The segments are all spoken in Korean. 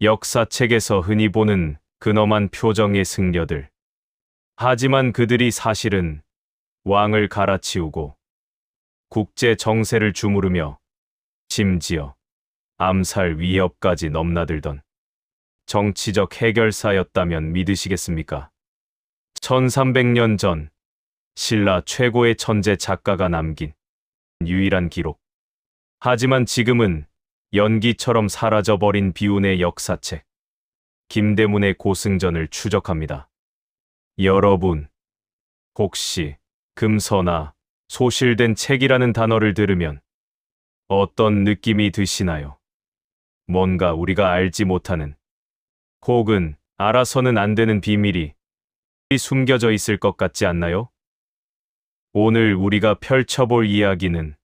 역사책에서 흔히 보는 근엄한 표정의 승려들. 하지만 그들이 사실은 왕을 갈아치우고 국제 정세를 주무르며 심지어 암살 위협까지 넘나들던 정치적 해결사였다면 믿으시겠습니까? 1300년 전 신라 최고의 천재 작가가 남긴 유일한 기록. 하지만 지금은 연기처럼 사라져버린 비운의 역사책, 김대문의 고승전을 추적합니다. 여러분, 혹시 금서나 소실된 책이라는 단어를 들으면 어떤 느낌이 드시나요? 뭔가 우리가 알지 못하는, 혹은 알아서는 안 되는 비밀이 숨겨져 있을 것 같지 않나요? 오늘 우리가 펼쳐볼 이야기는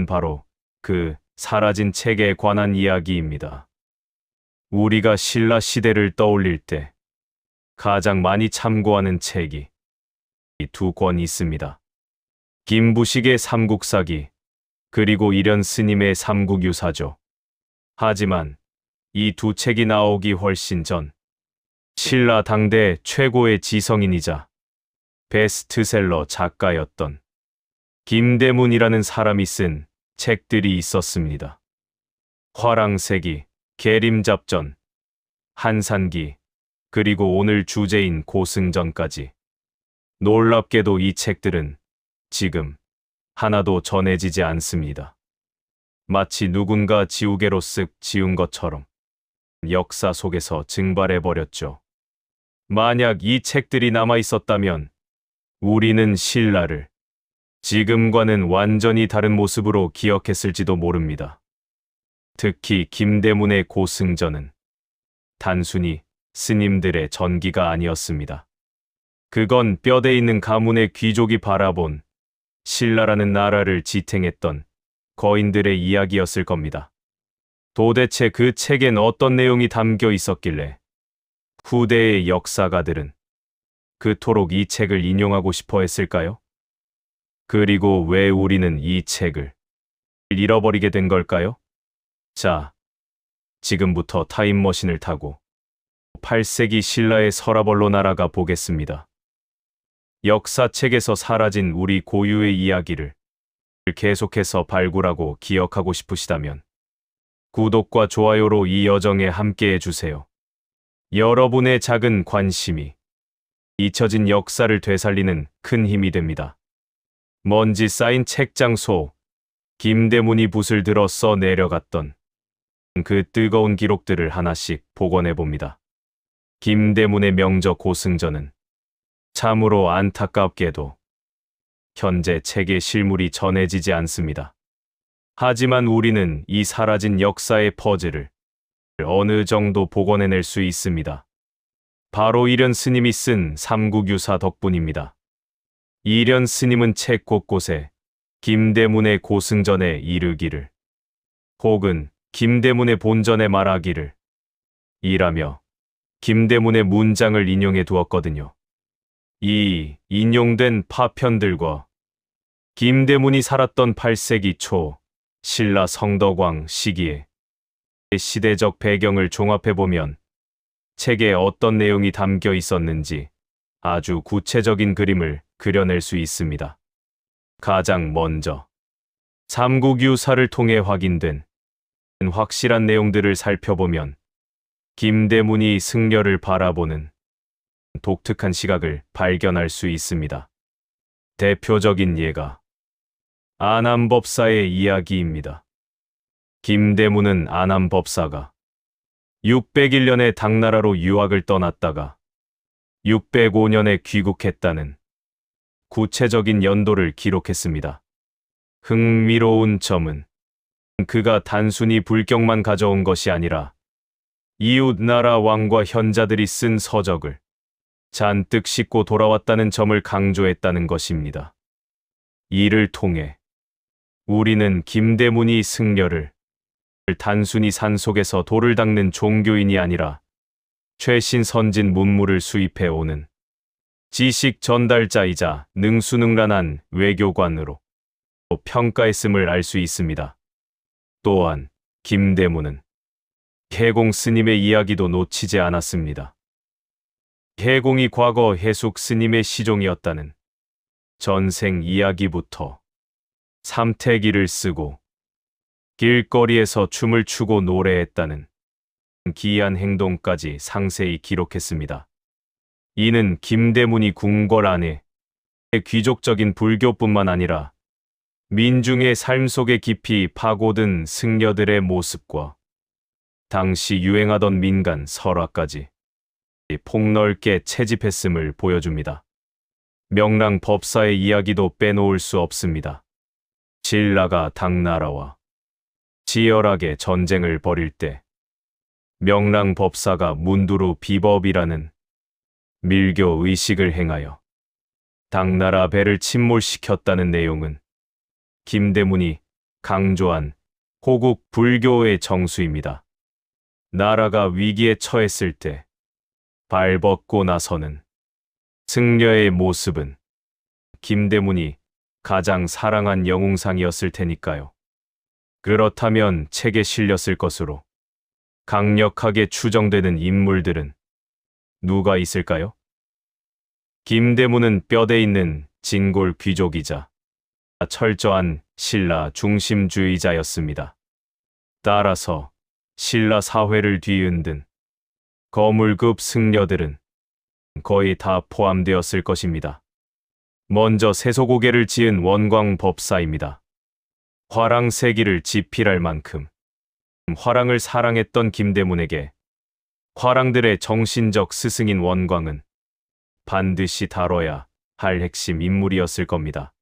바로 그 사라진 책에 관한 이야기입니다. 우리가 신라 시대를 떠올릴 때 가장 많이 참고하는 책이 이 두 권 있습니다. 김부식의 삼국사기, 그리고 이련 스님의 삼국유사죠. 하지만 이 두 책이 나오기 훨씬 전 신라 당대 최고의 지성인이자 베스트셀러 작가였던 김대문이라는 사람이 쓴 책들이 있었습니다. 화랑세기, 계림잡전, 한산기, 그리고 오늘 주제인 고승전까지. 놀랍게도 이 책들은 지금 하나도 전해지지 않습니다. 마치 누군가 지우개로 쓱 지운 것처럼 역사 속에서 증발해버렸죠. 만약 이 책들이 남아있었다면 우리는 신라를 지금과는 완전히 다른 모습으로 기억했을지도 모릅니다. 특히 김대문의 고승전은 단순히 스님들의 전기가 아니었습니다. 그건 뼈대 있는 가문의 귀족이 바라본 신라라는 나라를 지탱했던 거인들의 이야기였을 겁니다. 도대체 그 책엔 어떤 내용이 담겨 있었길래 후대의 역사가들은 그토록 이 책을 인용하고 싶어 했을까요? 그리고 왜 우리는 이 책을 잃어버리게 된 걸까요? 자, 지금부터 타임머신을 타고 8세기 신라의 서라벌로 날아가 보겠습니다. 역사책에서 사라진 우리 고유의 이야기를 계속해서 발굴하고 기억하고 싶으시다면 구독과 좋아요로 이 여정에 함께해 주세요. 여러분의 작은 관심이 잊혀진 역사를 되살리는 큰 힘이 됩니다. 먼지 쌓인 책장 속, 김대문이 붓을 들어 써 내려갔던 그 뜨거운 기록들을 하나씩 복원해 봅니다. 김대문의 명저 고승전은 참으로 안타깝게도 현재 책의 실물이 전해지지 않습니다. 하지만 우리는 이 사라진 역사의 퍼즐을 어느 정도 복원해낼 수 있습니다. 바로 이련 스님이 쓴 삼국유사 덕분입니다. 이련 스님은 책 곳곳에 김대문의 고승전에 이르기를, 혹은 김대문의 본전에 말하기를 이라며 김대문의 문장을 인용해 두었거든요. 이 인용된 파편들과 김대문이 살았던 8세기 초 신라 성덕왕 시기의 시대적 배경을 종합해보면 책에 어떤 내용이 담겨 있었는지 아주 구체적인 그림을 그려낼 수 있습니다. 가장 먼저 삼국유사를 통해 확인된 확실한 내용들을 살펴보면 김대문이 승려를 바라보는 독특한 시각을 발견할 수 있습니다. 대표적인 예가 안암법사의 이야기입니다. 김대문은 안암법사가 601년에 당나라로 유학을 떠났다가 605년에 귀국했다는 구체적인 연도를 기록했습니다. 흥미로운 점은 그가 단순히 불경만 가져온 것이 아니라 이웃 나라 왕과 현자들이 쓴 서적을 잔뜩 싣고 돌아왔다는 점을 강조했다는 것입니다. 이를 통해 우리는 김대문이 승려를 단순히 산속에서 돌을 닦는 종교인이 아니라 최신 선진 문물을 수입해오는 지식 전달자이자 능수능란한 외교관으로 평가했음을 알 수 있습니다. 또한 김대문은 해공 스님의 이야기도 놓치지 않았습니다. 해공이 과거 해숙 스님의 시종이었다는 전생 이야기부터 삼태기를 쓰고 길거리에서 춤을 추고 노래했다는 기이한 행동까지 상세히 기록했습니다. 이는 김대문이 궁궐 안에 귀족적인 불교뿐만 아니라 민중의 삶 속에 깊이 파고든 승려들의 모습과 당시 유행하던 민간 설화까지 폭넓게 채집했음을 보여줍니다. 명랑 법사의 이야기도 빼놓을 수 없습니다. 신라가 당나라와 치열하게 전쟁을 벌일 때 명랑 법사가 문두루 비법이라는 밀교 의식을 행하여 당나라 배를 침몰시켰다는 내용은 김대문이 강조한 호국 불교의 정수입니다. 나라가 위기에 처했을 때 발벗고 나서는 승려의 모습은 김대문이 가장 사랑한 영웅상이었을 테니까요. 그렇다면 책에 실렸을 것으로 강력하게 추정되는 인물들은 누가 있을까요? 김대문은 뼈대 있는 진골 귀족이자 철저한 신라 중심주의자였습니다. 따라서 신라 사회를 뒤흔든 거물급 승려들은 거의 다 포함되었을 것입니다. 먼저 세소고개를 지은 원광 법사입니다. 화랑세기를 지필할 만큼 화랑을 사랑했던 김대문에게 화랑들의 정신적 스승인 원광은 반드시 다뤄야 할 핵심 인물이었을 겁니다.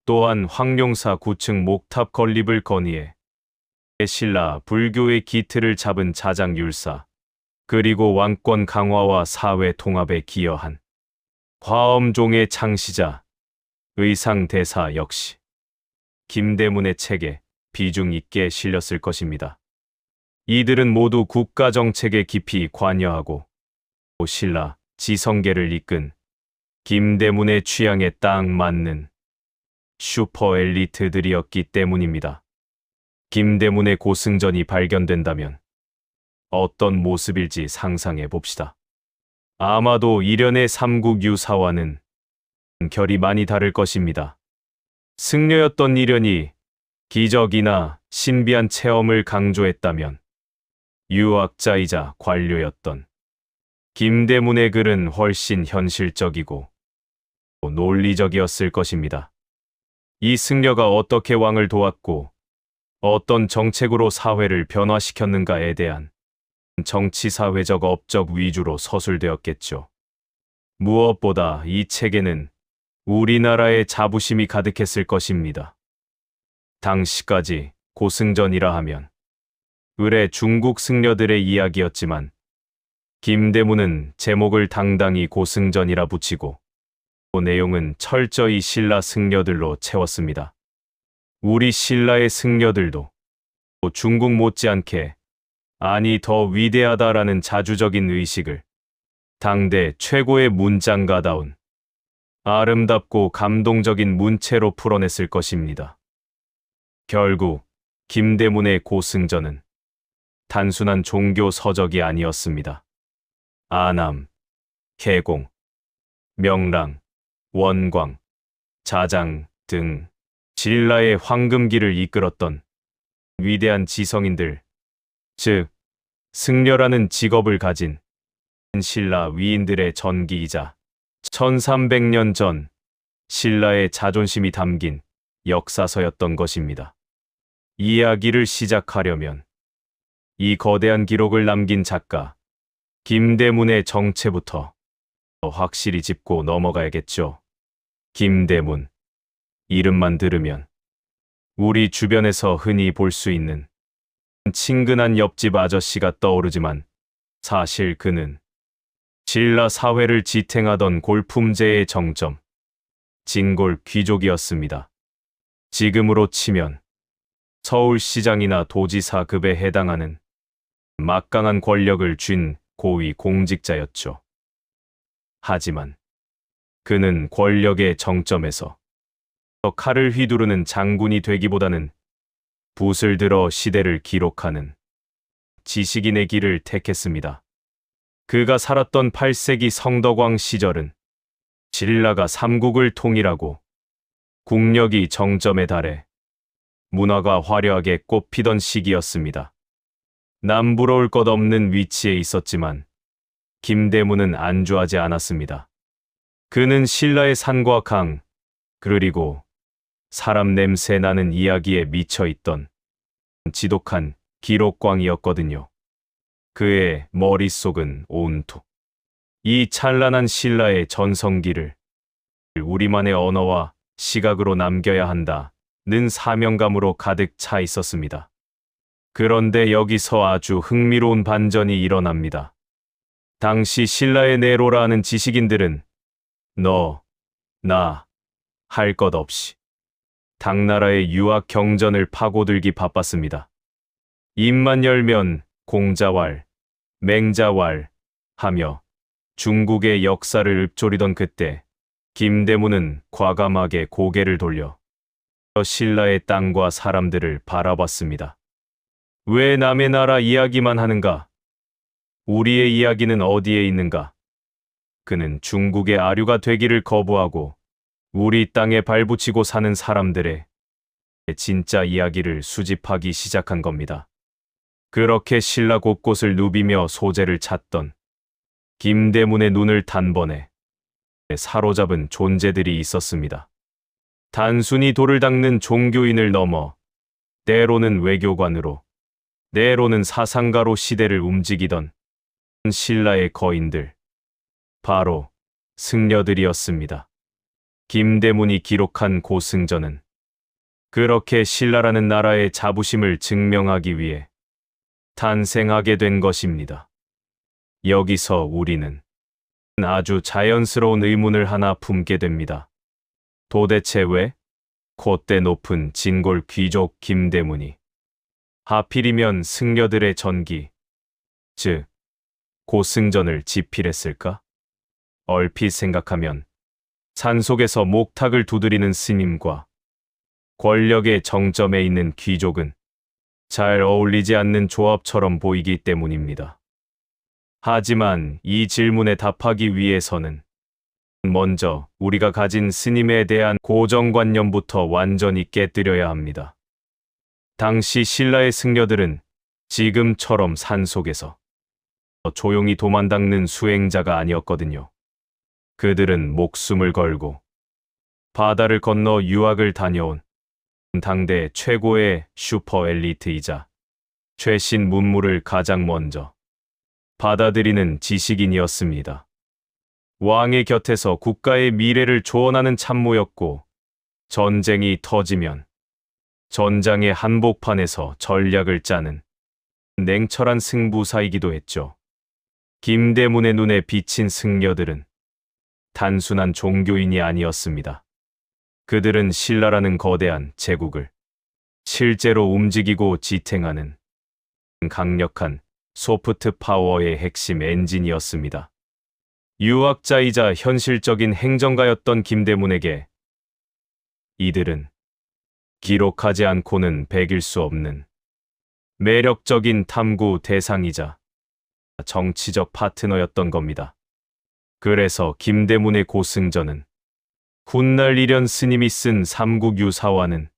또한 황룡사 구층 목탑 건립을 건의해 신라 불교의 기틀을 잡은 자장율사, 그리고 왕권 강화와 사회 통합에 기여한 화엄종의 창시자, 의상대사 역시 김대문의 책에 비중 있게 실렸을 것입니다. 이들은 모두 국가정책에 깊이 관여하고 신라 지성계를 이끈 김대문의 취향에 딱 맞는 슈퍼 엘리트들이었기 때문입니다. 김대문의 고승전이 발견된다면 어떤 모습일지 상상해 봅시다. 아마도 일련의 삼국 유사와는 결이 많이 다를 것입니다. 승려였던 일련이 기적이나 신비한 체험을 강조했다면 유학자이자 관료였던 김대문의 글은 훨씬 현실적이고 논리적이었을 것입니다. 이 승려가 어떻게 왕을 도왔고 어떤 정책으로 사회를 변화시켰는가에 대한 정치사회적 업적 위주로 서술되었겠죠. 무엇보다 이 책에는 우리나라의 자부심이 가득했을 것입니다. 당시까지 고승전이라 하면 을의 중국 승려들의 이야기였지만 김대문은 제목을 당당히 고승전이라 붙이고 내용은 철저히 신라 승려들로 채웠습니다. 우리 신라의 승려들도 중국 못지않게 아니 더 위대하다라는 자주적인 의식을 당대 최고의 문장가다운 아름답고 감동적인 문체로 풀어냈을 것입니다. 결국 김대문의 고승전은 단순한 종교 서적이 아니었습니다. 아남, 해공, 명랑, 원광, 자장 등 신라의 황금기를 이끌었던 위대한 지성인들, 즉 승려라는 직업을 가진 신라 위인들의 전기이자 1300년 전 신라의 자존심이 담긴 역사서였던 것입니다. 이야기를 시작하려면 이 거대한 기록을 남긴 작가 김대문의 정체부터 확실히 짚고 넘어가야겠죠. 김대문, 이름만 들으면 우리 주변에서 흔히 볼 수 있는 친근한 옆집 아저씨가 떠오르지만 사실 그는 신라 사회를 지탱하던 골품제의 정점, 진골 귀족이었습니다. 지금으로 치면 서울시장이나 도지사급에 해당하는 막강한 권력을 쥔 고위 공직자였죠. 하지만 그는 권력의 정점에서 칼을 휘두르는 장군이 되기보다는 붓을 들어 시대를 기록하는 지식인의 길을 택했습니다. 그가 살았던 8세기 성덕왕 시절은 신라가 삼국을 통일하고 국력이 정점에 달해 문화가 화려하게 꽃피던 시기였습니다. 남부러울 것 없는 위치에 있었지만 김대문은 안주하지 않았습니다. 그는 신라의 산과 강, 그리고 사람 냄새 나는 이야기에 미쳐있던 지독한 기록광이었거든요. 그의 머릿속은 온통 이 찬란한 신라의 전성기를 우리만의 언어와 시각으로 남겨야 한다는 사명감으로 가득 차 있었습니다. 그런데 여기서 아주 흥미로운 반전이 일어납니다. 당시 신라의 네로라 하는 지식인들은 너, 나, 할 것 없이 당나라의 유학 경전을 파고들기 바빴습니다. 입만 열면 공자왈, 맹자왈 하며 중국의 역사를 읊조리던 그때 김대문은 과감하게 고개를 돌려 신라의 땅과 사람들을 바라봤습니다. 왜 남의 나라 이야기만 하는가? 우리의 이야기는 어디에 있는가? 그는 중국의 아류가 되기를 거부하고 우리 땅에 발붙이고 사는 사람들의 진짜 이야기를 수집하기 시작한 겁니다. 그렇게 신라 곳곳을 누비며 소재를 찾던 김대문의 눈을 단번에 사로잡은 존재들이 있었습니다. 단순히 돌을 닦는 종교인을 넘어 때로는 외교관으로, 때로는 사상가로 시대를 움직이던 신라의 거인들, 바로 승려들이었습니다. 김대문이 기록한 고승전은 그렇게 신라라는 나라의 자부심을 증명하기 위해 탄생하게 된 것입니다. 여기서 우리는 아주 자연스러운 의문을 하나 품게 됩니다. 도대체 왜 콧대 높은 진골 귀족 김대문이 하필이면 승려들의 전기, 즉 고승전을 집필했을까? 얼핏 생각하면 산속에서 목탁을 두드리는 스님과 권력의 정점에 있는 귀족은 잘 어울리지 않는 조합처럼 보이기 때문입니다. 하지만 이 질문에 답하기 위해서는 먼저 우리가 가진 스님에 대한 고정관념부터 완전히 깨뜨려야 합니다. 당시 신라의 승려들은 지금처럼 산속에서 조용히 도만 닦는 수행자가 아니었거든요. 그들은 목숨을 걸고 바다를 건너 유학을 다녀온 당대 최고의 슈퍼 엘리트이자 최신 문물을 가장 먼저 받아들이는 지식인이었습니다. 왕의 곁에서 국가의 미래를 조언하는 참모였고 전쟁이 터지면 전장의 한복판에서 전략을 짜는 냉철한 승부사이기도 했죠. 김대문의 눈에 비친 승려들은 단순한 종교인이 아니었습니다. 그들은 신라라는 거대한 제국을 실제로 움직이고 지탱하는 강력한 소프트 파워의 핵심 엔진이었습니다. 유학자이자 현실적인 행정가였던 김대문에게 이들은 기록하지 않고는 배길 수 없는 매력적인 탐구 대상이자 정치적 파트너였던 겁니다. 그래서 김대문의 고승전은 훗날 이련 스님이 쓴 삼국유사와는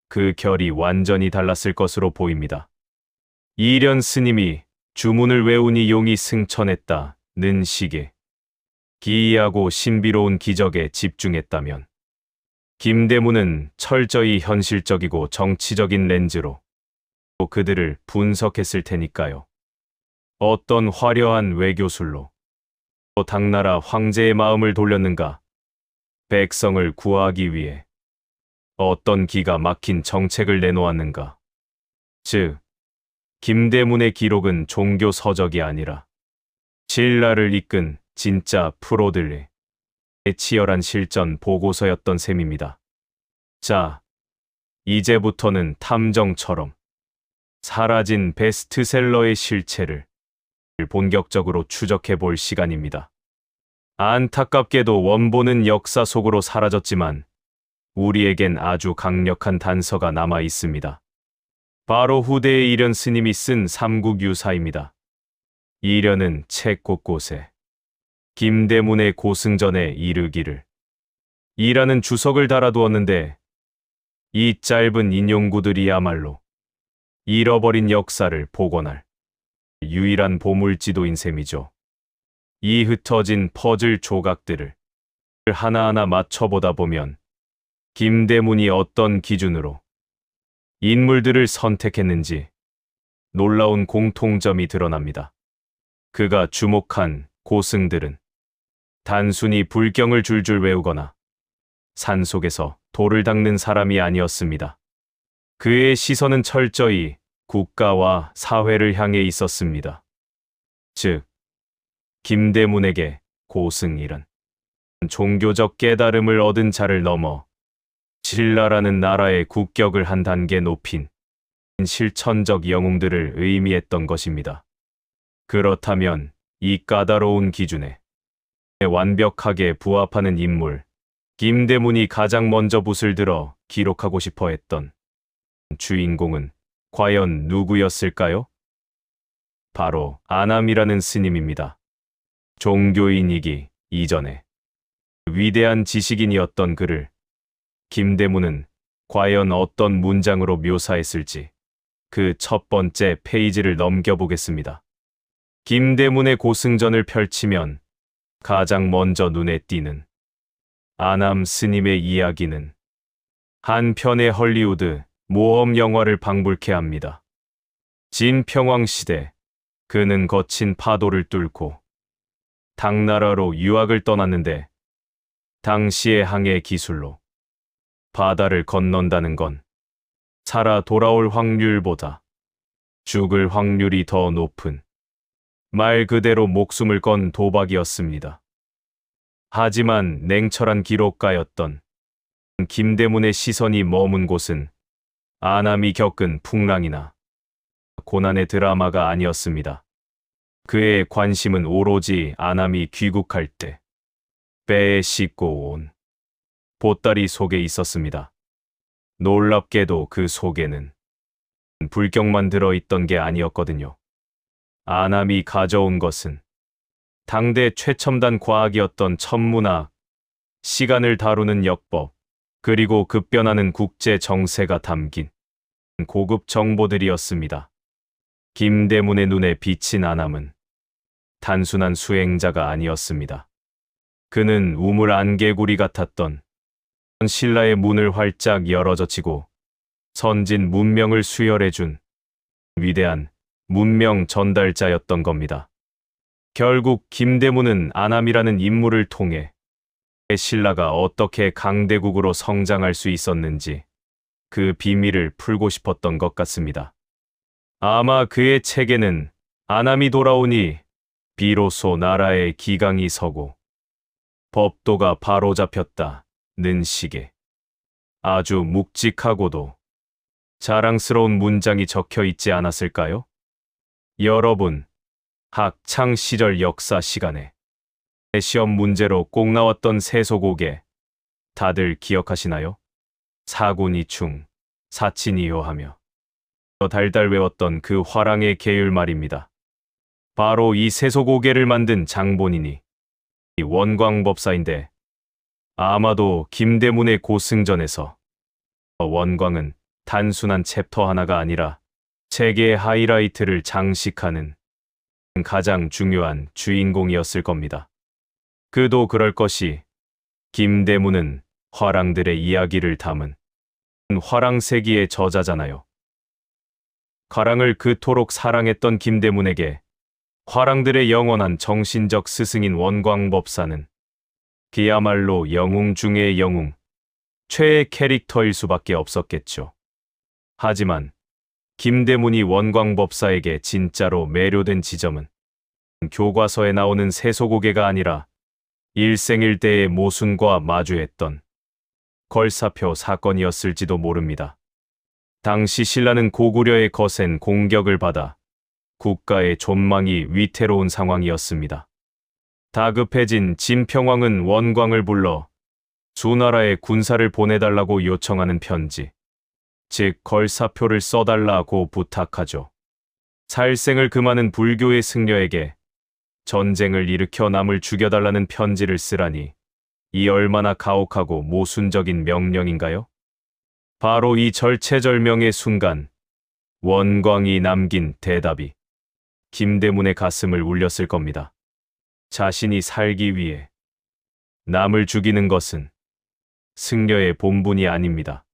그 결이 완전히 달랐을 것으로 보입니다. 이련 스님이 주문을 외우니 용이 승천했다는 식의 기이하고 신비로운 기적에 집중했다면 김대문은 철저히 현실적이고 정치적인 렌즈로 그들을 분석했을 테니까요. 어떤 화려한 외교술로 당나라 황제의 마음을 돌렸는가? 백성을 구하기 위해 어떤 기가 막힌 정책을 내놓았는가? 즉, 김대문의 기록은 종교 서적이 아니라 신라를 이끈 진짜 프로들의 치열한 실전 보고서였던 셈입니다. 자, 이제부터는 탐정처럼 사라진 베스트셀러의 실체를 본격적으로 추적해 볼 시간입니다. 안타깝게도 원본은 역사 속으로 사라졌지만 우리에겐 아주 강력한 단서가 남아 있습니다. 바로 후대의 이련 스님이 쓴 삼국유사입니다. 이련은 책 곳곳에 김대문의 고승전에 이르기를 이라는 주석을 달아두었는데 이 짧은 인용구들이야말로 잃어버린 역사를 복원할 유일한 보물지도인 셈이죠. 이 흩어진 퍼즐 조각들을 하나하나 맞춰보다 보면 김대문이 어떤 기준으로 인물들을 선택했는지 놀라운 공통점이 드러납니다. 그가 주목한 고승들은 단순히 불경을 줄줄 외우거나 산속에서 돌을 닦는 사람이 아니었습니다. 그의 시선은 철저히 국가와 사회를 향해 있었습니다. 즉, 김대문에게 고승일은 종교적 깨달음을 얻은 자를 넘어 신라라는 나라의 국격을 한 단계 높인 실천적 영웅들을 의미했던 것입니다. 그렇다면 이 까다로운 기준에 완벽하게 부합하는 인물, 김대문이 가장 먼저 붓을 들어 기록하고 싶어 했던 주인공은 과연 누구였을까요? 바로 아남이라는 스님입니다. 종교인이기 이전에 위대한 지식인이었던 그를 김대문은 과연 어떤 문장으로 묘사했을지 그 첫 번째 페이지를 넘겨보겠습니다. 김대문의 고승전을 펼치면 가장 먼저 눈에 띄는 아남 스님의 이야기는 한 편의 헐리우드 모험 영화를 방불케 합니다. 진평왕 시대, 그는 거친 파도를 뚫고 당나라로 유학을 떠났는데 당시의 항해 기술로 바다를 건넌다는 건 살아 돌아올 확률보다 죽을 확률이 더 높은 말 그대로 목숨을 건 도박이었습니다. 하지만 냉철한 기록가였던 김대문의 시선이 머문 곳은 아남이 겪은 풍랑이나 고난의 드라마가 아니었습니다. 그의 관심은 오로지 아남이 귀국할 때 배에 싣고 온 보따리 속에 있었습니다. 놀랍게도 그 속에는 불경만 들어있던 게 아니었거든요. 아남이 가져온 것은 당대 최첨단 과학이었던 천문학, 시간을 다루는 역법, 그리고 급변하는 국제 정세가 담긴 고급 정보들이었습니다. 김대문의 눈에 비친 아남은 단순한 수행자가 아니었습니다. 그는 우물 안개구리 같았던 신라의 문을 활짝 열어젖히고 선진 문명을 수혈해준 위대한 문명 전달자였던 겁니다. 결국 김대문은 아남이라는 인물을 통해 신라가 어떻게 강대국으로 성장할 수 있었는지 그 비밀을 풀고 싶었던 것 같습니다. 아마 그의 책에는 아남이 돌아오니 비로소 나라의 기강이 서고 법도가 바로잡혔다는 식의 아주 묵직하고도 자랑스러운 문장이 적혀 있지 않았을까요? 여러분, 학창 시절 역사 시간에 시험 문제로 꼭 나왔던 세소고개 다들 기억하시나요? 사군이충, 사친이효하며 달달 외웠던 그 화랑의 계율 말입니다. 바로 이 세소고개를 만든 장본인이 원광법사인데 아마도 김대문의 고승전에서 원광은 단순한 챕터 하나가 아니라 책의 하이라이트를 장식하는 가장 중요한 주인공이었을 겁니다. 그도 그럴 것이 김대문은 화랑들의 이야기를 담은 화랑세기의 저자잖아요. 화랑을 그토록 사랑했던 김대문에게 화랑들의 영원한 정신적 스승인 원광법사는 그야말로 영웅 중의 영웅, 최애 캐릭터일 수밖에 없었겠죠. 하지만 김대문이 원광법사에게 진짜로 매료된 지점은 교과서에 나오는 세소고개가 아니라 일생일대의 모순과 마주했던 걸사표 사건이었을지도 모릅니다. 당시 신라는 고구려의 거센 공격을 받아 국가의 존망이 위태로운 상황이었습니다. 다급해진 진평왕은 원광을 불러 수나라에 군사를 보내달라고 요청하는 편지, 즉 걸사표를 써달라고 부탁하죠. 살생을 금하는 불교의 승려에게 전쟁을 일으켜 남을 죽여달라는 편지를 쓰라니 이 얼마나 가혹하고 모순적인 명령인가요? 바로 이 절체절명의 순간 원광이 남긴 대답이 김대문의 가슴을 울렸을 겁니다. 자신이 살기 위해 남을 죽이는 것은 승려의 본분이 아닙니다.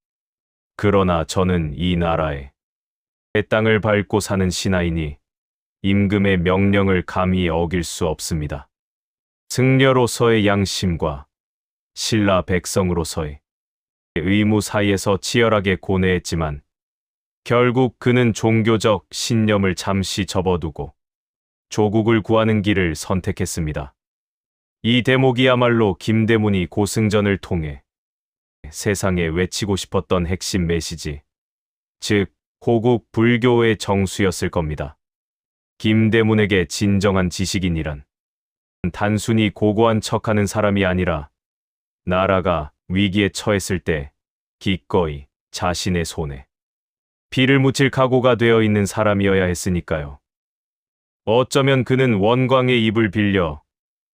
그러나 저는 이 나라에 땅을 밟고 사는 신하이니 임금의 명령을 감히 어길 수 없습니다. 승려로서의 양심과 신라 백성으로서의 의무 사이에서 치열하게 고뇌했지만 결국 그는 종교적 신념을 잠시 접어두고 조국을 구하는 길을 선택했습니다. 이 대목이야말로 김대문이 고승전을 통해 세상에 외치고 싶었던 핵심 메시지, 즉 호국 불교의 정수였을 겁니다. 김대문에게 진정한 지식인이란 단순히 고고한 척하는 사람이 아니라 나라가 위기에 처했을 때 기꺼이 자신의 손에 피를 묻힐 각오가 되어 있는 사람이어야 했으니까요. 어쩌면 그는 원광의 입을 빌려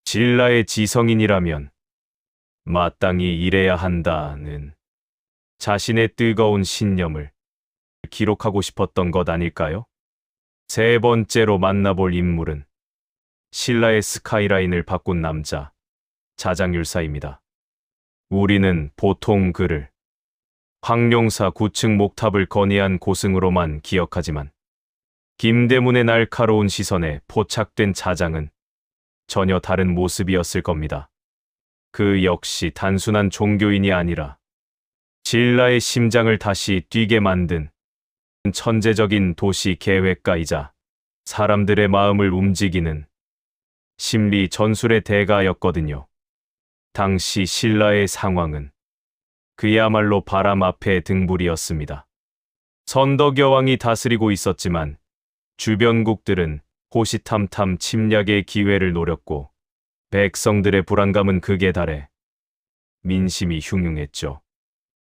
신라의 지성인이라면 마땅히 일해야 한다는 자신의 뜨거운 신념을 기록하고 싶었던 것 아닐까요? 세 번째로 만나볼 인물은 신라의 스카이라인을 바꾼 남자, 자장율사입니다. 우리는 보통 그를 황룡사 9층 목탑을 건의한 고승으로만 기억하지만 김대문의 날카로운 시선에 포착된 자장은 전혀 다른 모습이었을 겁니다. 그 역시 단순한 종교인이 아니라 신라의 심장을 다시 뛰게 만든 천재적인 도시 계획가이자 사람들의 마음을 움직이는 심리 전술의 대가였거든요. 당시 신라의 상황은 그야말로 바람 앞의 등불이었습니다. 선덕여 왕이 다스리고 있었지만 주변국들은 호시탐탐 침략의 기회를 노렸고 백성들의 불안감은 극에 달해 민심이 흉흉했죠.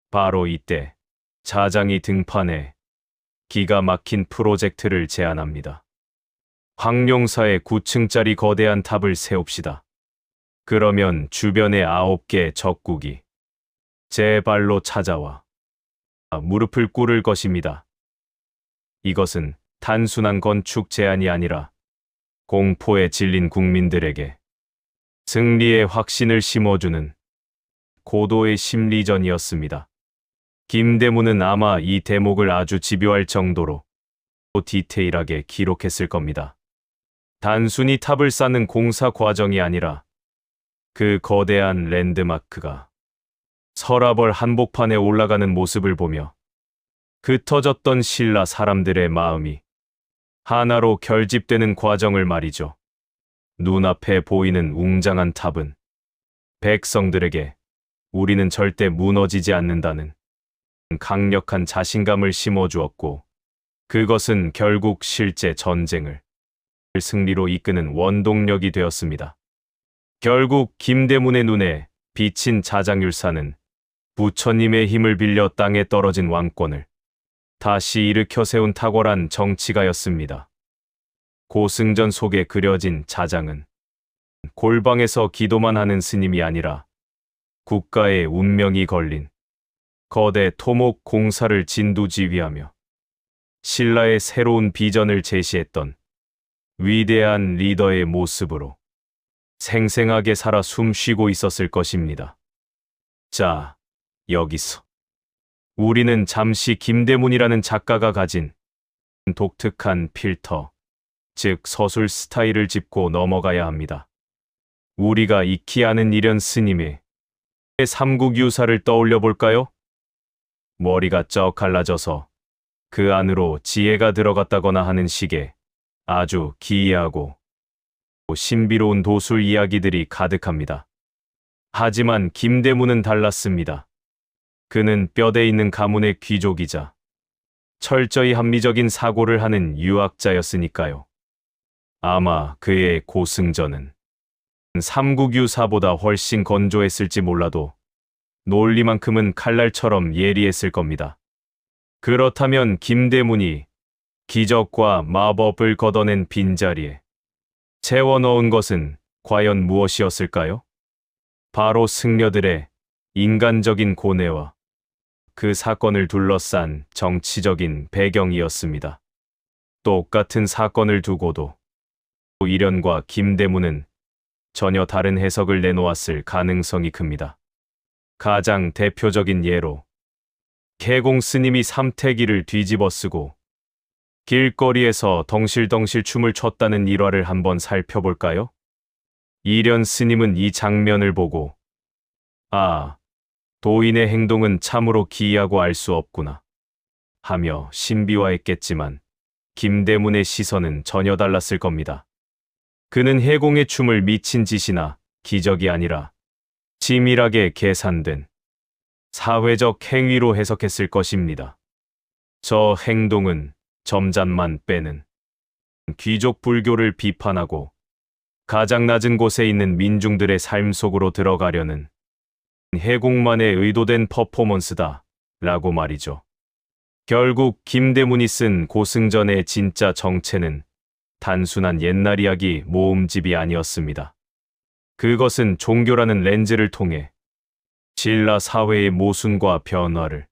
바로 이때 자장이 등판해 기가 막힌 프로젝트를 제안합니다. 황룡사의 9층짜리 거대한 탑을 세웁시다. 그러면 주변의 9개 적국이 제 발로 찾아와 무릎을 꿇을 것입니다. 이것은 단순한 건축 제안이 아니라 공포에 질린 국민들에게 승리의 확신을 심어주는 고도의 심리전이었습니다. 김대문은 아마 이 대목을 아주 집요할 정도로 디테일하게 기록했을 겁니다. 단순히 탑을 쌓는 공사 과정이 아니라 그 거대한 랜드마크가 서라벌 한복판에 올라가는 모습을 보며 흩어졌던 신라 사람들의 마음이 하나로 결집되는 과정을 말이죠. 눈앞에 보이는 웅장한 탑은 백성들에게 우리는 절대 무너지지 않는다는 강력한 자신감을 심어주었고, 그것은 결국 실제 전쟁을 승리로 이끄는 원동력이 되었습니다. 결국 김대문의 눈에 비친 자장율사는 부처님의 힘을 빌려 땅에 떨어진 왕권을 다시 일으켜 세운 탁월한 정치가였습니다. 고승전 속에 그려진 자장은 골방에서 기도만 하는 스님이 아니라 국가의 운명이 걸린 거대 토목 공사를 진두지휘하며 신라의 새로운 비전을 제시했던 위대한 리더의 모습으로 생생하게 살아 숨쉬고 있었을 것입니다. 자, 여기서 우리는 잠시 김대문이라는 작가가 가진 독특한 필터, 즉 서술 스타일을 짚고 넘어가야 합니다. 우리가 익히 아는 일현 스님의 삼국유사를 떠올려 볼까요? 머리가 쩍 갈라져서 그 안으로 지혜가 들어갔다거나 하는 식의 아주 기이하고 신비로운 도술 이야기들이 가득합니다. 하지만 김대문은 달랐습니다. 그는 뼈대 있는 가문의 귀족이자 철저히 합리적인 사고를 하는 유학자였으니까요. 아마 그의 고승전은 삼국유사보다 훨씬 건조했을지 몰라도 논리만큼은 칼날처럼 예리했을 겁니다. 그렇다면 김대문이 기적과 마법을 걷어낸 빈자리에 채워 넣은 것은 과연 무엇이었을까요? 바로 승려들의 인간적인 고뇌와 그 사건을 둘러싼 정치적인 배경이었습니다. 똑같은 사건을 두고도 이련과 김대문은 전혀 다른 해석을 내놓았을 가능성이 큽니다. 가장 대표적인 예로 개공 스님이 삼태기를 뒤집어쓰고 길거리에서 덩실덩실 춤을 췄다는 일화를 한번 살펴볼까요? 이련 스님은 이 장면을 보고 아, 도인의 행동은 참으로 기이하고 알 수 없구나 하며 신비화했겠지만 김대문의 시선은 전혀 달랐을 겁니다. 그는 해공의 춤을 미친 짓이나 기적이 아니라 치밀하게 계산된 사회적 행위로 해석했을 것입니다. 저 행동은 점잔만 빼는 귀족 불교를 비판하고 가장 낮은 곳에 있는 민중들의 삶 속으로 들어가려는 해공만의 의도된 퍼포먼스다 라고 말이죠. 결국 김대문이 쓴 고승전의 진짜 정체는 단순한 옛날 이야기 모음집이 아니었습니다. 그것은 종교라는 렌즈를 통해 신라 사회의 모순과 변화를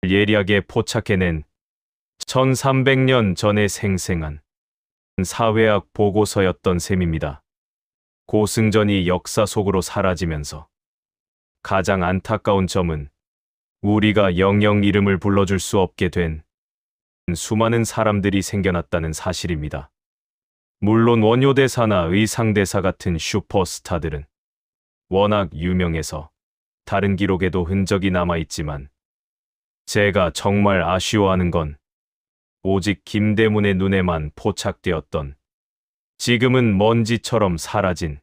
예리하게 포착해낸 1300년 전에 생생한 사회학 보고서였던 셈입니다. 고승전이 역사 속으로 사라지면서 가장 안타까운 점은 우리가 영영 이름을 불러줄 수 없게 된 수많은 사람들이 생겨났다는 사실입니다. 물론 원효대사나 의상대사 같은 슈퍼스타들은 워낙 유명해서 다른 기록에도 흔적이 남아있지만 제가 정말 아쉬워하는 건 오직 김대문의 눈에만 포착되었던 지금은 먼지처럼 사라진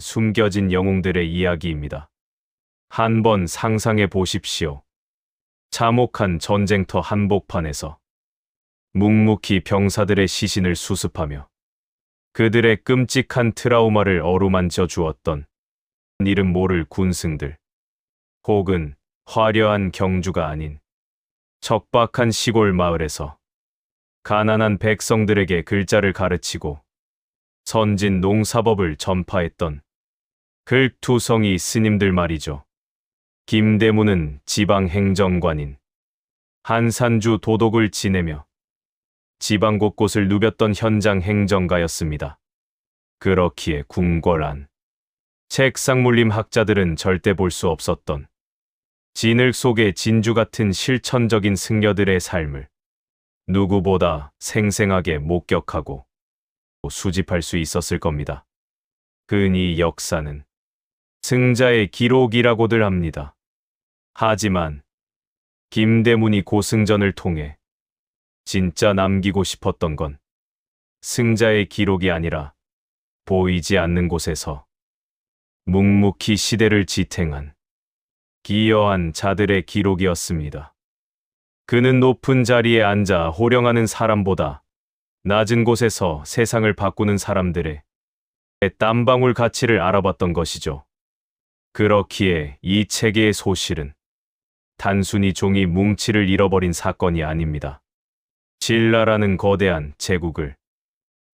숨겨진 영웅들의 이야기입니다. 한번 상상해 보십시오. 참혹한 전쟁터 한복판에서 묵묵히 병사들의 시신을 수습하며 그들의 끔찍한 트라우마를 어루만져 주었던 이름 모를 군승들, 혹은 화려한 경주가 아닌 척박한 시골 마을에서 가난한 백성들에게 글자를 가르치고 선진 농사법을 전파했던 글투성이 스님들 말이죠. 김대문은 지방행정관인 한산주 도독을 지내며 지방 곳곳을 누볐던 현장 행정가였습니다. 그렇기에 궁궐안 책상물림 학자들은 절대 볼 수 없었던 진흙 속의 진주 같은 실천적인 승려들의 삶을 누구보다 생생하게 목격하고 수집할 수 있었을 겁니다. 흔히 역사는 승자의 기록이라고들 합니다. 하지만 김대문이 고승전을 통해 진짜 남기고 싶었던 건 승자의 기록이 아니라 보이지 않는 곳에서 묵묵히 시대를 지탱한 기여한 자들의 기록이었습니다. 그는 높은 자리에 앉아 호령하는 사람보다 낮은 곳에서 세상을 바꾸는 사람들의 땀방울 가치를 알아봤던 것이죠. 그렇기에 이 책의 소실은 단순히 종이 뭉치를 잃어버린 사건이 아닙니다. 신라라는 거대한 제국을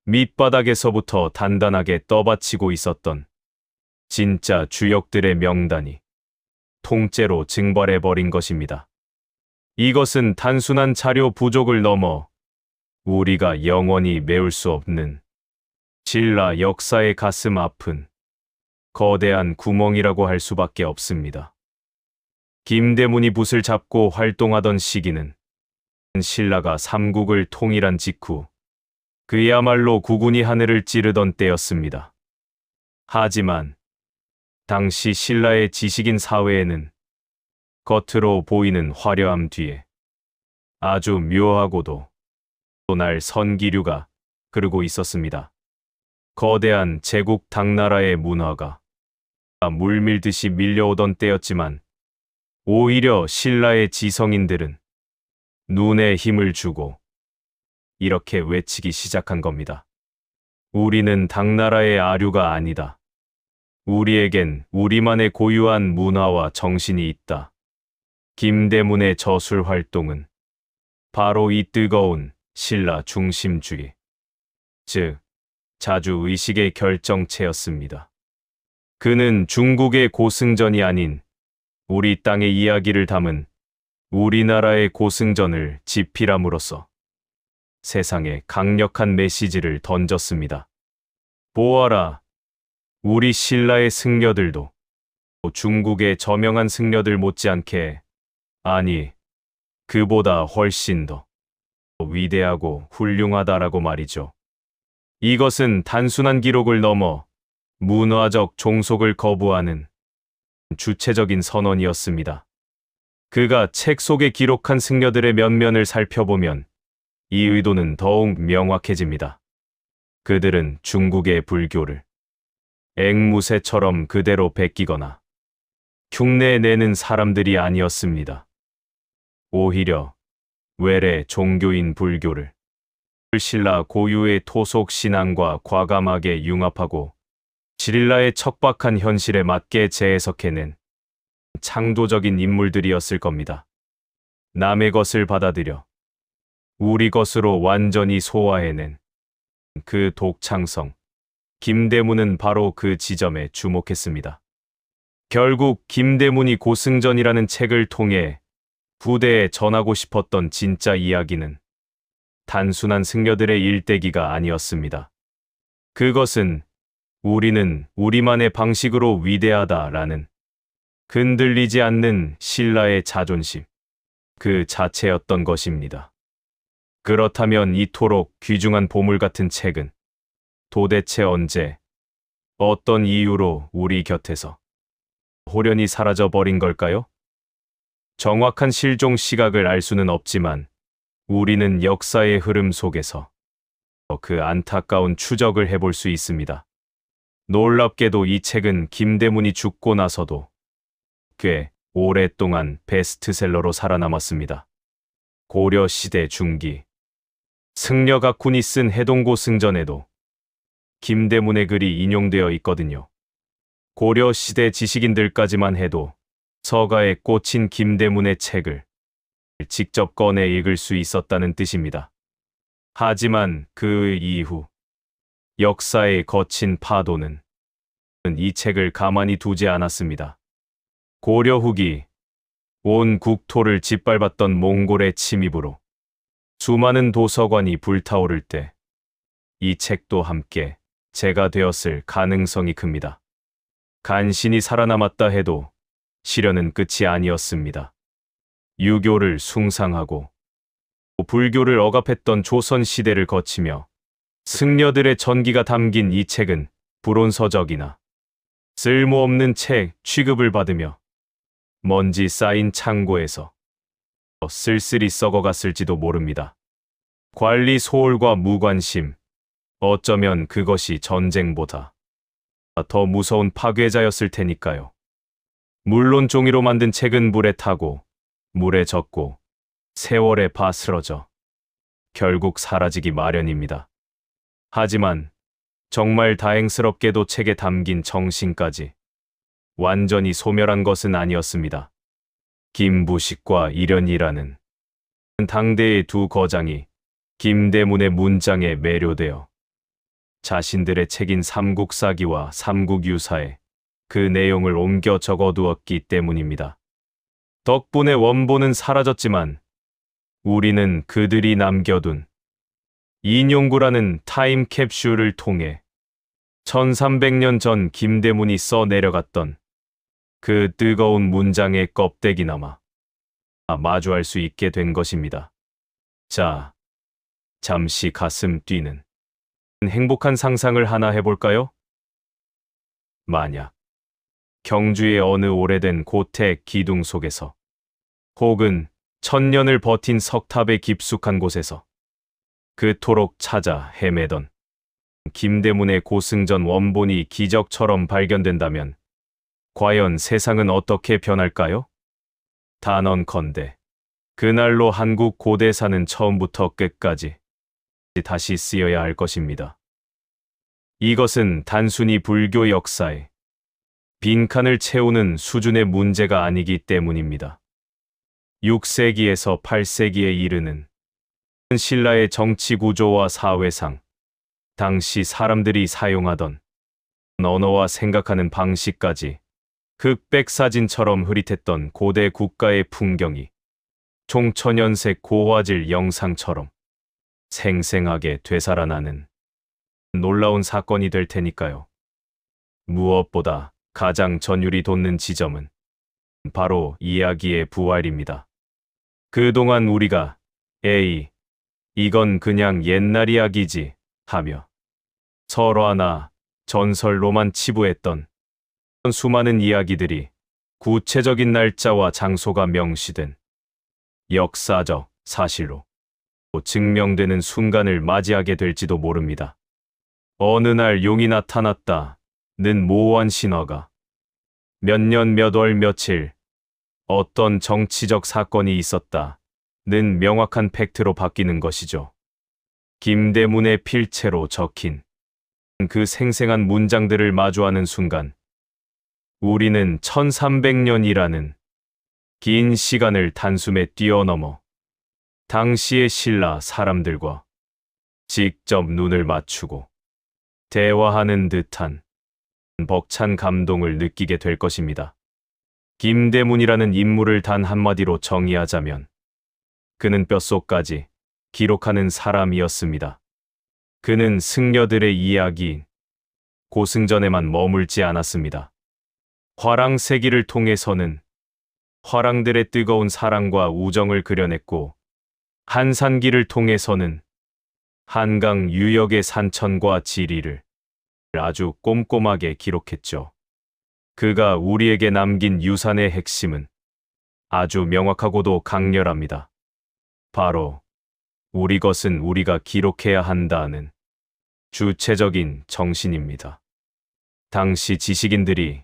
밑바닥에서부터 단단하게 떠받치고 있었던 진짜 주역들의 명단이 통째로 증발해버린 것입니다. 이것은 단순한 자료 부족을 넘어 우리가 영원히 메울 수 없는 신라 역사의 가슴 아픈 거대한 구멍이라고 할 수밖에 없습니다. 김대문이 붓을 잡고 활동하던 시기는 신라가 삼국을 통일한 직후 그야말로 구군이 하늘을 찌르던 때였습니다. 하지만 당시 신라의 지식인 사회에는 겉으로 보이는 화려함 뒤에 아주 묘하고도 또 날 선기류가 흐르고 있었습니다. 거대한 제국 당나라의 문화가 물밀듯이 밀려오던 때였지만 오히려 신라의 지성인들은 눈에 힘을 주고 이렇게 외치기 시작한 겁니다. 우리는 당나라의 아류가 아니다. 우리에겐 우리만의 고유한 문화와 정신이 있다. 김대문의 저술 활동은 바로 이 뜨거운 신라 중심주의, 즉 자주의식의 결정체였습니다. 그는 중국의 고승전이 아닌 우리 땅의 이야기를 담은 우리나라의 고승전을 집필함으로써 세상에 강력한 메시지를 던졌습니다. 보아라, 우리 신라의 승려들도 중국의 저명한 승려들 못지않게, 아니, 그보다 훨씬 더 위대하고 훌륭하다라고 말이죠. 이것은 단순한 기록을 넘어 문화적 종속을 거부하는 주체적인 선언이었습니다. 그가 책 속에 기록한 승려들의 면면을 살펴보면 이 의도는 더욱 명확해집니다. 그들은 중국의 불교를 앵무새처럼 그대로 베끼거나 흉내내는 사람들이 아니었습니다. 오히려 외래 종교인 불교를 신라 고유의 토속 신앙과 과감하게 융합하고 지릴라의 척박한 현실에 맞게 재해석해낸 창조적인 인물들이었을 겁니다. 남의 것을 받아들여 우리 것으로 완전히 소화해낸 그 독창성, 김대문은 바로 그 지점에 주목했습니다. 결국 김대문이 고승전이라는 책을 통해 부대에 전하고 싶었던 진짜 이야기는 단순한 승려들의 일대기가 아니었습니다. 그것은 우리는 우리만의 방식으로 위대하다라는 흔들리지 않는 신라의 자존심, 그 자체였던 것입니다. 그렇다면 이토록 귀중한 보물 같은 책은 도대체 언제, 어떤 이유로 우리 곁에서 호련히 사라져 버린 걸까요? 정확한 실종 시각을 알 수는 없지만 우리는 역사의 흐름 속에서 그 안타까운 추적을 해볼 수 있습니다. 놀랍게도 이 책은 김대문이 죽고 나서도 꽤 오랫동안 베스트셀러로 살아남았습니다. 고려 시대 중기, 승려각군이 쓴 해동고 승전에도 김대문의 글이 인용되어 있거든요. 고려 시대 지식인들까지만 해도 서가에 꽂힌 김대문의 책을 직접 꺼내 읽을 수 있었다는 뜻입니다. 하지만 그 이후 역사의 거친 파도는 이 책을 가만히 두지 않았습니다. 고려 후기 온 국토를 짓밟았던 몽골의 침입으로 수많은 도서관이 불타오를 때 이 책도 함께 재가 되었을 가능성이 큽니다. 간신히 살아남았다 해도 시련은 끝이 아니었습니다. 유교를 숭상하고 불교를 억압했던 조선 시대를 거치며 승려들의 전기가 담긴 이 책은 불온서적이나 쓸모없는 책 취급을 받으며 먼지 쌓인 창고에서 쓸쓸히 썩어갔을지도 모릅니다. 관리 소홀과 무관심, 어쩌면 그것이 전쟁보다 더 무서운 파괴자였을 테니까요. 물론 종이로 만든 책은 물에 타고 물에 젖고 세월에 바스러져 결국 사라지기 마련입니다. 하지만 정말 다행스럽게도 책에 담긴 정신까지 완전히 소멸한 것은 아니었습니다. 김부식과 이련이라는 당대의 두 거장이 김대문의 문장에 매료되어 자신들의 책인 삼국사기와 삼국유사에 그 내용을 옮겨 적어두었기 때문입니다. 덕분에 원본은 사라졌지만 우리는 그들이 남겨둔 인용구라는 타임캡슐을 통해 1300년 전 김대문이 써 내려갔던 그 뜨거운 문장의 껍데기나마 마주할 수 있게 된 것입니다. 자, 잠시 가슴 뛰는 행복한 상상을 하나 해볼까요? 만약 경주의 어느 오래된 고택 기둥 속에서 혹은 1000년을 버틴 석탑의 깊숙한 곳에서 그토록 찾아 헤매던 김대문의 고승전 원본이 기적처럼 발견된다면 과연 세상은 어떻게 변할까요? 단언컨대 그날로 한국 고대사는 처음부터 끝까지 다시 쓰여야 할 것입니다. 이것은 단순히 불교 역사에 빈칸을 채우는 수준의 문제가 아니기 때문입니다. 6세기에서 8세기에 이르는 신라의 정치 구조와 사회상, 당시 사람들이 사용하던 언어와 생각하는 방식까지 흑백 사진처럼 흐릿했던 고대 국가의 풍경이 총천연색 고화질 영상처럼 생생하게 되살아나는 놀라운 사건이 될 테니까요. 무엇보다 가장 전율이 돋는 지점은 바로 이야기의 부활입니다. 그동안 우리가 에이, 이건 그냥 옛날 이야기지 하며 설화나 전설로만 치부했던 수많은 이야기들이 구체적인 날짜와 장소가 명시된 역사적 사실로 증명되는 순간을 맞이하게 될지도 모릅니다. 어느 날 용이 나타났다는 모호한 신화가 몇 년 몇 월 며칠 어떤 정치적 사건이 있었다는 명확한 팩트로 바뀌는 것이죠. 김대문의 필체로 적힌 그 생생한 문장들을 마주하는 순간 우리는 1300년이라는 긴 시간을 단숨에 뛰어넘어 당시의 신라 사람들과 직접 눈을 맞추고 대화하는 듯한 벅찬 감동을 느끼게 될 것입니다. 김대문이라는 인물을 단 한마디로 정의하자면 그는 뼛속까지 기록하는 사람이었습니다. 그는 승려들의 이야기인 고승전에만 머물지 않았습니다. 화랑세기를 통해서는 화랑들의 뜨거운 사랑과 우정을 그려냈고 한산기를 통해서는 한강 유역의 산천과 지리를 아주 꼼꼼하게 기록했죠. 그가 우리에게 남긴 유산의 핵심은 아주 명확하고도 강렬합니다. 바로 우리 것은 우리가 기록해야 한다는 주체적인 정신입니다. 당시 지식인들이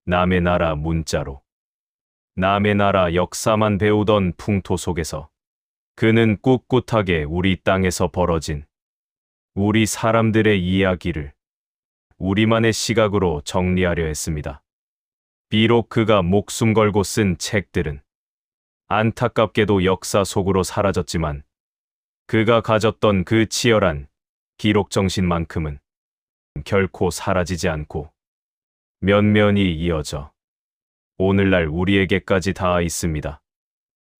남의 나라 문자로 남의 나라 역사만 배우던 풍토 속에서 그는 꿋꿋하게 우리 땅에서 벌어진 우리 사람들의 이야기를 우리만의 시각으로 정리하려 했습니다. 비록 그가 목숨 걸고 쓴 책들은 안타깝게도 역사 속으로 사라졌지만 그가 가졌던 그 치열한 기록 정신만큼은 결코 사라지지 않고 면면이 이어져 오늘날 우리에게까지 닿아 있습니다.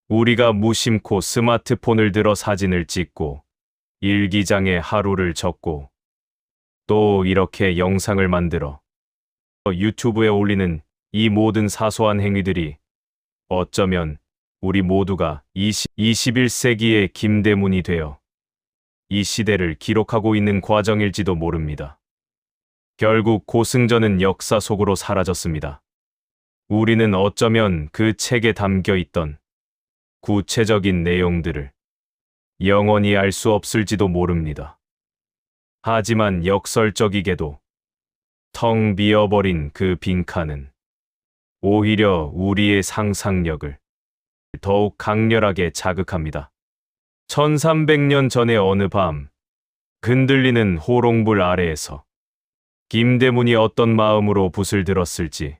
우리가 무심코 스마트폰을 들어 사진을 찍고 일기장에 하루를 적고 또 이렇게 영상을 만들어 유튜브에 올리는 이 모든 사소한 행위들이 어쩌면 우리 모두가 21세기의 김대문이 되어 이 시대를 기록하고 있는 과정일지도 모릅니다. 결국 고승전은 역사 속으로 사라졌습니다. 우리는 어쩌면 그 책에 담겨 있던 구체적인 내용들을 영원히 알 수 없을지도 모릅니다. 하지만 역설적이게도 텅 비어버린 그 빈칸은 오히려 우리의 상상력을 더욱 강렬하게 자극합니다. 1300년 전의 어느 밤, 흔들리는 호롱불 아래에서 김대문이 어떤 마음으로 붓을 들었을지,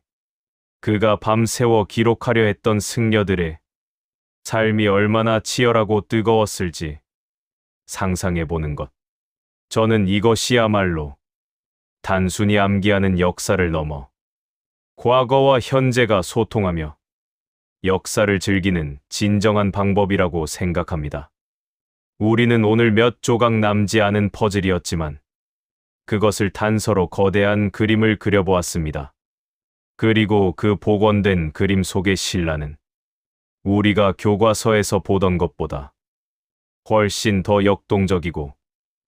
그가 밤새워 기록하려 했던 승려들의 삶이 얼마나 치열하고 뜨거웠을지 상상해보는 것. 저는 이것이야말로 단순히 암기하는 역사를 넘어 과거와 현재가 소통하며 역사를 즐기는 진정한 방법이라고 생각합니다. 우리는 오늘 몇 조각 남지 않은 퍼즐이었지만 그것을 단서로 거대한 그림을 그려보았습니다. 그리고 그 복원된 그림 속의 신라는 우리가 교과서에서 보던 것보다 훨씬 더 역동적이고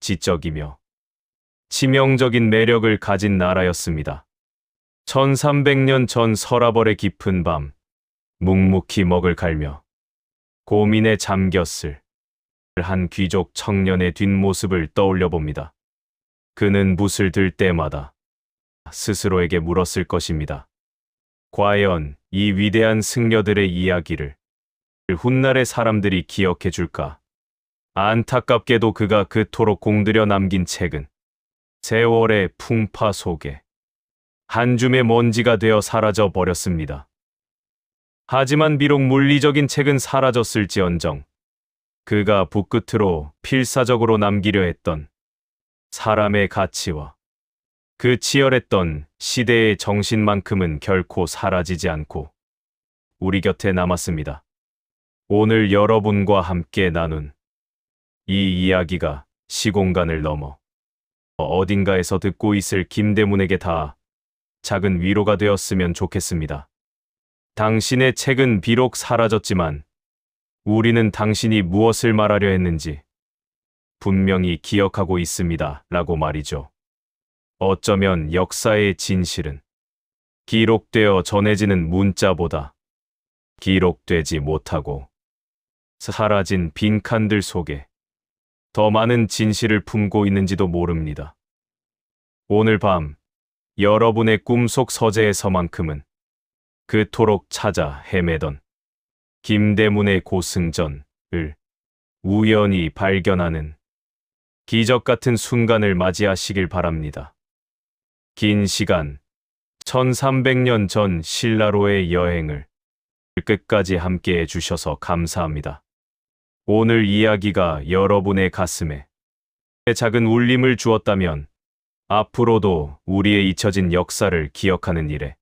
지적이며 치명적인 매력을 가진 나라였습니다. 1300년 전 서라벌의 깊은 밤, 묵묵히 먹을 갈며 고민에 잠겼을 한 귀족 청년의 뒷모습을 떠올려 봅니다. 그는 붓을 들 때마다 스스로에게 물었을 것입니다. 과연 이 위대한 승려들의 이야기를 훗날의 사람들이 기억해 줄까? 안타깝게도 그가 그토록 공들여 남긴 책은 세월의 풍파 속에 한 줌의 먼지가 되어 사라져 버렸습니다. 하지만 비록 물리적인 책은 사라졌을지언정 그가 붓끝으로 필사적으로 남기려 했던 사람의 가치와 그 치열했던 시대의 정신만큼은 결코 사라지지 않고 우리 곁에 남았습니다. 오늘 여러분과 함께 나눈 이 이야기가 시공간을 넘어 어딘가에서 듣고 있을 김대문에게 다 작은 위로가 되었으면 좋겠습니다. 당신의 책은 비록 사라졌지만 우리는 당신이 무엇을 말하려 했는지 분명히 기억하고 있습니다. 라고 말이죠. 어쩌면 역사의 진실은 기록되어 전해지는 문자보다 기록되지 못하고 사라진 빈칸들 속에 더 많은 진실을 품고 있는지도 모릅니다. 오늘 밤 여러분의 꿈속 서재에서만큼은 그토록 찾아 헤매던 김대문의 고승전을 우연히 발견하는 기적 같은 순간을 맞이하시길 바랍니다. 긴 시간, 1300년 전 신라로의 여행을 끝까지 함께 해주셔서 감사합니다. 오늘 이야기가 여러분의 가슴에 작은 울림을 주었다면 앞으로도 우리의 잊혀진 역사를 기억하는 일에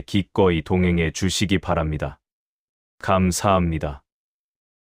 기꺼이 동행해 주시기 바랍니다. 감사합니다.